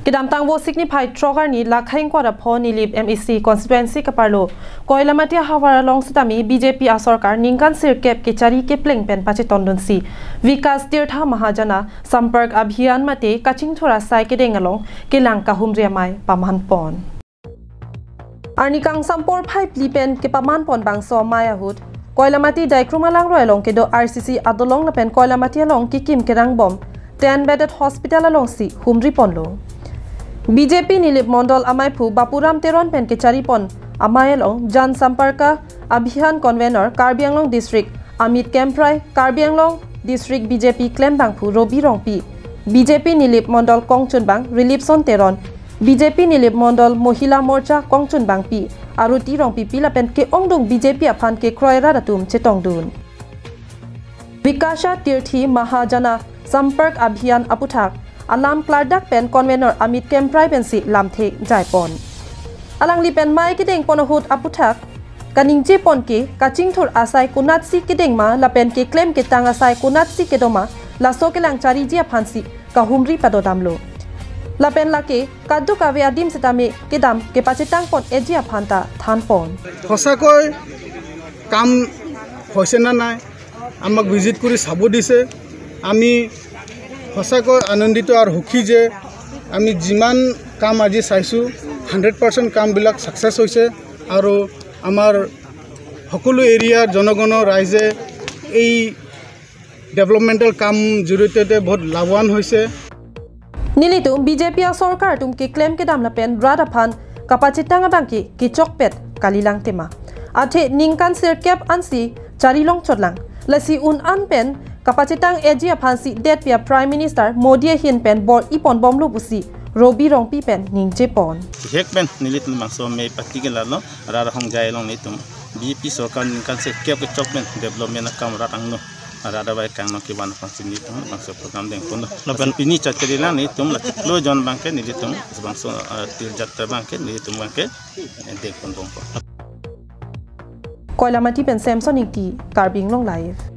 Kidam tangbo signify trogar ni lakhang kwa rapho ni lip MEC constituency kaparlo koilamati hawara long sitami BJP a sarkar ningkan sirkep ke chari ke pleng pen pache tondonsi Vikas Tirtha Mahajana Sampark Abhiyan mate kaching thora sai ke dengalong ke langka humria mai paman pon Arnikang sampor pipe lipen ke paman pon bangso maya hut koilamati daikrumalang roelong ke do RCC adolong lapen koilamati along ki kim kerang bom 10-bedded hospital along si humri ponlo BJP Nilip Mondol Amaipu Bapuram Teron pen ke charipon Amayalong Jan Samparka Abhiyan Convener Karbi Anglong District Amit Kemprai Karbi Anglong District BJP Klembangpu Robi Rongpi BJP Nilip Mondol Kongchunbang Relief Son Teron BJP Nilip Mondol Mohila Morcha Kongchunbang Pi Aruti Rongpi Pila pen ke ongdung BJP aphan ke Kroira Datum Chetongdun Vikasha Tirthi Mahajana Sampark Abhiyan Aputhak Alam Clardak pen convener Amit Kemprai pen si lamthek jaipon Alang li pen mai kideng ponohut aputhak kaningje pon ke kaching thur asai kunat si kideng ma la pen ke claim ke tang asai kunat si kedoma la so ke lang chari ji phansi ka humri padodamlo la pen la ke kaddu ka ve adim setame kedam ke pachitang pon eji phanta than pon hosakoi kam hoise na nai amak visit kuri sabo dise ami সঁচাকৈ আনন্দিত আৰু সুখী যে আমি যিমান কাম আজি চাইছো 100% কামবিলাক সাকসেস হৈছে আৰু আমাৰ সকলো এৰিয়াৰ জনগণৰ ৰাইজে এই ডেভেলপমেন্টাল কাম জৰিয়তে বহুত লাভৱান হৈছে নিলিতো বিজেপি সরকার তুমকে ক্লেম কে দামলা পেন রাদাফান কাপাচিটাঙ্গা বাংকি কি চকপেট কালিলাং তেমা আথে নিংকান সিরকেপ আনসি চারিলং চটলাং লসি উন আন PAN Kapachitang Eji Phansi Det Pia Prime Minister Modi Hin Pen Bor Ipon Bomlu Busi Robi Rongpi Pen Ningje Pon Hek pen nilit mangso me particular lo ara hong jai long nitum BP sarkar kan se kep ke chokmen development kam ratang no ara da bai kang no ki ban phansi nitum mangso program deng pon lo pen pini chakri la nitum la lo jon banke nilitum mangso tir jatta banke nilitum banke deng pon dong Koilamati Pen Samson Inti Karbing Long Live